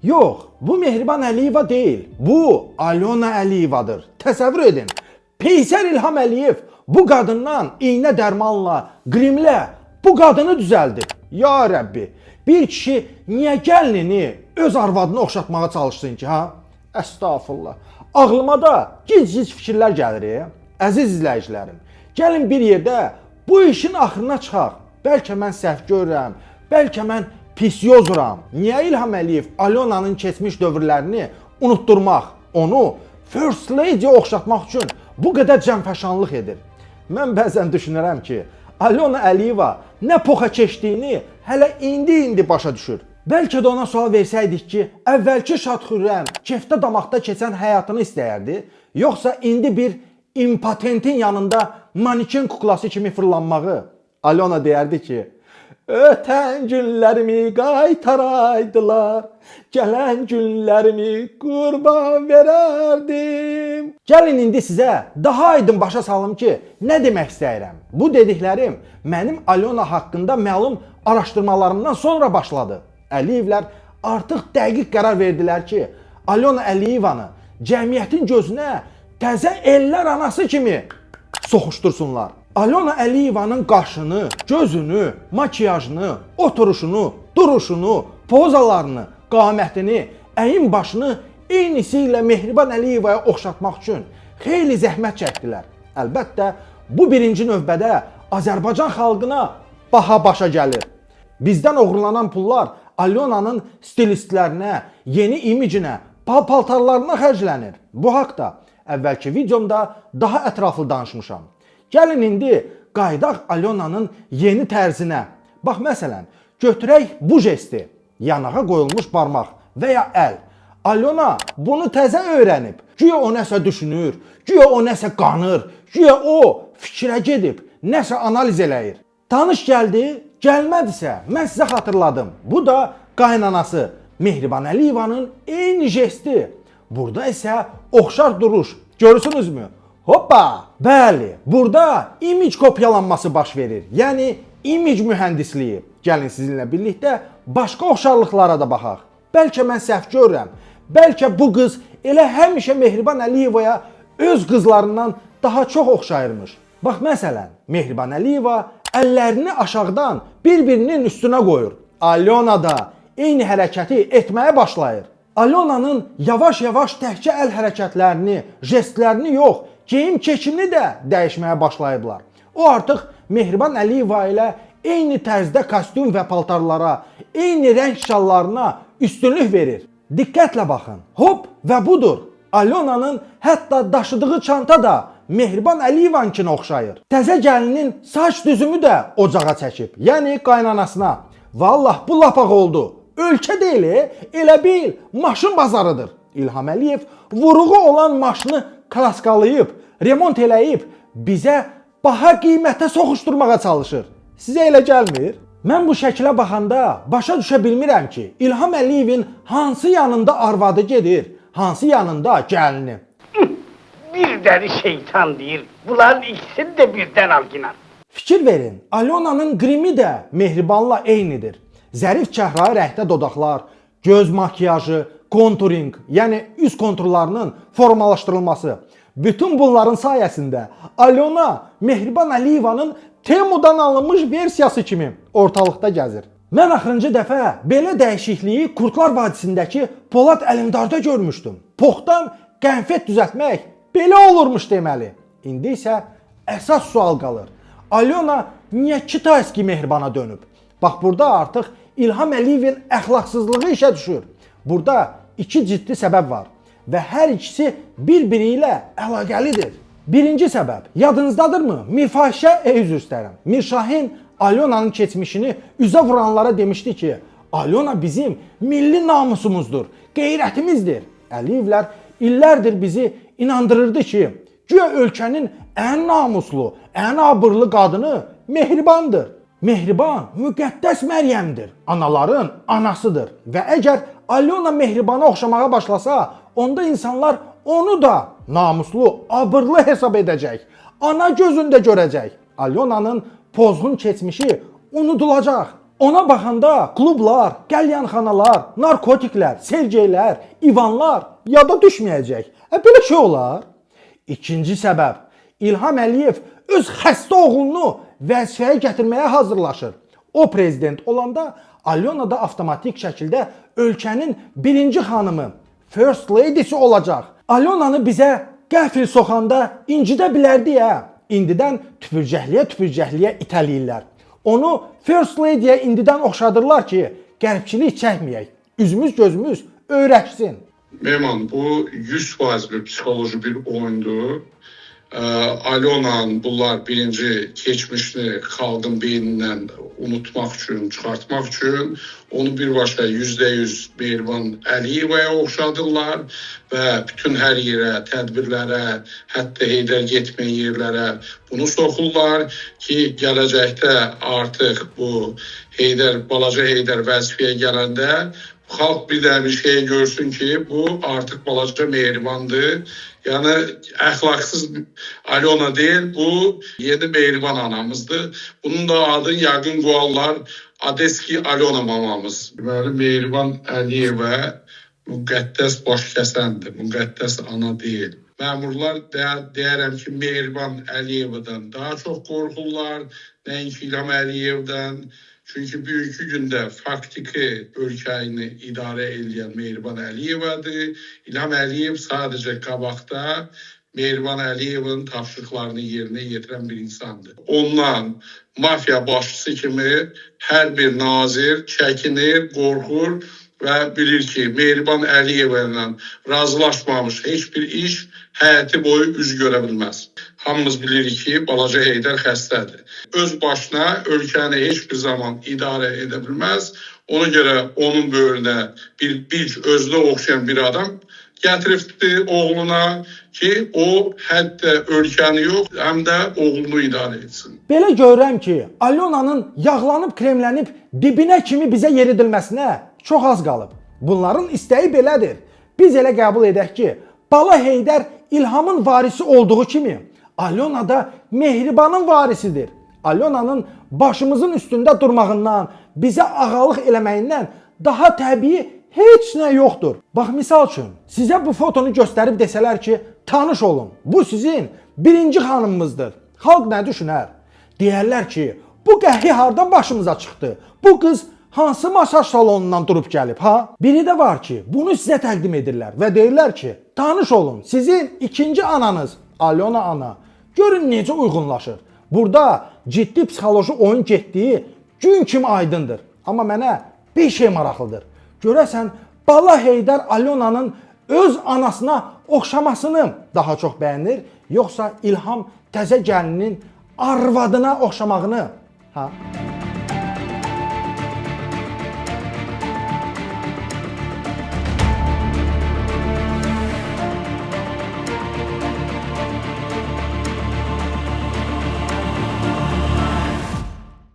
Yox, bu Mehriban Əliyeva deyil. Bu Alyona Əliyevadır. Təsəvvür edin. Peysər İlham Əliyev bu qadından iynə dərmanla, qrimlə bu qadını düzəldir. Ya Rəbbi, bir kişi niyə gəlinini öz arvadına oxşatmağa çalışsın ki, ha? Əstağfurullah. Ağlıma da gic-gic fikirlər gəlir. Əziz izləyicilərim, gəlin bir yerdə bu işin axırına çıxaq. Bəlkə mən səhv görürəm, bəlkə mən pis yozuram. Niyə İlham Əliyev Alyonanın keçmiş dövrlərini unutturmaq, onu First Lady'yə oxşatmaq üçün bu qədər cənfəşanlıq edir? Mən bəzən düşünürəm ki, Alyona Əliyeva nə poxa keçdiyini hələ indi başa düşür. Bəlkə də ona sual versəydik ki, əvvəlki şad-xürrəm, kefdə damaqda keçən həyatını istəyərdi, yoxsa indi bir impotentin yanında maniken kuklası kimi fırlanmağı? Alyona deyərdi ki, ötən günlərimi qaytaraydılar, gələn günlərimi qurban verərdim. Gəlin indi sizə daha aydın başa salım ki, nə demək istəyirəm. Bu dediklərim mənim Alyona haqqında məlum araşdırmalarımdan sonra başladı. Əliyevlər artıq dəqiq qərar verdilər ki, Alyona Əliyevanı cəmiyyətin gözünə təzə ellər anası kimi soxuştursunlar. Alyona Əliyevanın qaşını, gözünü, makiyajını, oturuşunu, duruşunu, pozalarını, qamətini, əyin başını eynisi ilə Mehriban Əliyevaya oxşatmaq üçün xeyli zəhmət çəkdilər. Əlbəttə, bu birinci növbədə Azərbaycan xalqına baha başa gəlir. Bizdən oğurlanan pullar Alyonanın stilistlərinə, yeni imicinə, paltarlarına xərclənir. Bu haqda əvvəlki videomda daha ətraflı danışmışam. Gəlin indi qaydaq Alyonanın yeni tərzinə. Bax məsələn, götürək bu jesti, yanağa qoyulmuş barmaq və ya əl. Alyona bunu təzə öyrənib. Güya o nəsə düşünür, güya o nəsə qanır, güya o fikrə gedib, nəsə analiz eləyir. Tanış gəldi, gəlmədisə mən sizə xatırladım. Bu da qaynanası Mehriban Əliyevanın eyni jesti. Burada isə oxşar duruş. Görürsünüzmü? Hoppa! Bəli, burada imic kopyalanması baş verir. Yəni imic mühəndisliyi. Gəlin sizinlə birlikdə başqa oxşarlıqlara da baxaq. Bəlkə mən səhv görürəm. Bəlkə bu qız elə həmişə Mehriban Əliyevaya öz qızlarından daha çox oxşayırmış. Bax məsələn, Mehriban Əliyeva əllərini aşağıdan bir-birinin üstünə qoyur. Alyona da eyni hərəkəti etməyə başlayır. Alyonanın yavaş-yavaş təkcə əl hərəkətlərini, jestlərini yox, geyim-keçimini də dəyişməyə başlayıblar. O artıq Mehriban Əliyeva ilə eyni tərzdə kostyum və paltarlara, eyni rəng şallarına üstünlük verir. Diqqətlə baxın. Hop və budur. Alyonanın hətta daşıdığı çanta da Mehriban Əliyevankinə oxşayır. Təzə gəlinin saç düzümü də ocağa çəkib. Yəni qaynanasına. Vallah bu lapaq oldu. Ölkə deyil, elə bil maşın bazarıdır. İlham Əliyev vuruğu olan maşını klaskalayıb, remont eləyib, bizə baha qiymətə soxuşturmağa çalışır. Sizə elə gəlmir? Mən bu şəklə baxanda başa düşə bilmirəm ki, İlham Əliyevin hansı yanında arvadı gedir, hansı yanında gəlini. Bir deli şeytan deyir. Bunların ikisini de birden al Ginar. Fikir verin, Alyonanın grimi də Mehribanla eynidir. Zərif çəhrayı rəngdə dodaqlar, göz makiyajı, konturing, yəni üz konturlarının formalaşdırılması. Bütün bunların sayəsində Alyona Mehriban Əliyevanın Temudan alınmış versiyası kimi ortalıqda gəzir. Mən axırıncı dəfə belə dəyişikliyi Kurtlar Vadisindəki Polad Əlimdarda görmüşdüm. Poxdan qənfet düzəltmək belə olurmuş deməli. İndi isə əsas sual qalır. Alyona niyə Kitayski Mehribana dönüb? Bax burada artıq İlham Əliyevin əxlaqsızlığı işə düşür. Burada iki ciddi səbəb var və hər ikisi bir-biri ilə əlaqəlidir. Birinci səbəb, yadınızdadırmı? Mirfahişə, üzr istəyirəm. Mirşahin Alyonanın keçmişini üzə vuranlara demişdi ki, Alyona bizim milli namusumuzdur, qeyrətimizdir. Əliyevlər illərdir bizi inandırırdı ki, güya ölkənin ən namuslu, ən abırlı qadını Mehribandır. Mehriban müqəddəs Məryəmdir, anaların anasıdır və əgər Alyona Mehribana oxşamağa başlasa, onda insanlar onu da namuslu, abırlı hesab edəcək, ana gözündə görəcək. Alyonanın pozğun keçmişi unudulacaq. Ona baxanda klublar, qəlyanxanalar, narkotiklər, sevgilər, ivanlar yada düşməyəcək. Belə şey olar. İkinci səbəb, İlham Əliyev öz xəstə oğlunu vəzifəyə gətirməyə hazırlaşır. O prezident olanda Alyona da avtomatik şəkildə ölkənin birinci xanımı, First Lady'si olacaq. Alyonanı bizə qəfil soxanda incidə bilərdi ya. İndidən tüpürcəkliyə itələyirlər. Onu First Lady'yə indidən oxşadırlar ki, qəribçilik çəkməyək. Üzümüz gözümüz öyrəşsin. Mehman, bu 100% bir psixoloji bir oyundur. Alyona'nın bunlar birinci keçmişini xalqın beynindən unutmaq üçün, çıxartmaq üçün onu birbaşa %100 Mehriban Əliyevaya oxşadırlar və bütün hər yerə, tədbirlərə, hətta Heydər getməyən yerlərə bunu soxurlar ki, gələcəkdə artıq bu balaca Heydər vəzifəyə gələndə xalq bir də bir şey görsün ki, bu artıq balaca Mehribandır. Yəni əxlaqsız Alyona deyil, bu yeni Mehriban anamızdır. Bunun da adı yəqin qoyarlar Adeski Alyona mamamız. Deməli Mehriban Əliyevə müqəddəs baş kəsəndir, müqəddəs ana deyil. Məmurlar deyərəm ki, Mehriban Əliyevdən daha çox qorxurlar, nəinki İlham Əliyevdən. Çünki bugünkü gündə faktiki ölkəni idarə edən Mehriban Əliyevadır. İlham Əliyev sadəcə qabaqda Mehriban Əliyevin tapşırıqlarını yerinə yetirən bir insandır. Ondan mafiya başçısı kimi hər bir nazir çəkinir, qorxur və bilir ki, Mehriban Əliyeva ilə razılaşmamış heç bir iş həyati boyu üz görə bilməz. Hamımız bilirik ki, balaca Heydər xəstədir. Öz başına ölkəni heç bir zaman idarə edə bilməz. Ona görə onun böyrünə bir özünə oxşayan bir adam gətiribdi oğluna ki, o hətta ölkəni yox, həm də oğlunu idarə etsin. Belə görürəm ki, Alyonanın yağlanıb, kremlənib dibinə kimi bizə yeridilməsinə çox az qalıb. Bunların istəyi belədir. Biz elə qəbul edək ki, Bala Heydər İlhamın varisi olduğu kimi, Alyona da Mehribanın varisidir. Alyonanın başımızın üstündə durmağından, bizə ağalıq eləməyindən daha təbii heç nə yoxdur. Bax, misal üçün, sizə bu fotonu göstərib desələr ki, tanış olun, bu sizin birinci xanımımızdır. Xalq nə düşünər? Deyərlər ki, bu qəhi hardan başımıza çıxdı? Bu qız hansı masaj salonundan durub gəlib, ha? Biri də var ki, bunu sizə təqdim edirlər və deyirlər ki, tanış olun, sizin ikinci ananız, Alyona ana. Görün necə uyğunlaşır. Burada ciddi psixoloji oyun getdiyi gün kimi aydındır. Amma mənə bir şey maraqlıdır. Görəsən, Bala Heydər Alyonanın öz anasına oxşamasını daha çox bəyənir, yoxsa İlham təzə gəlinin arvadına oxşamağını? Ha?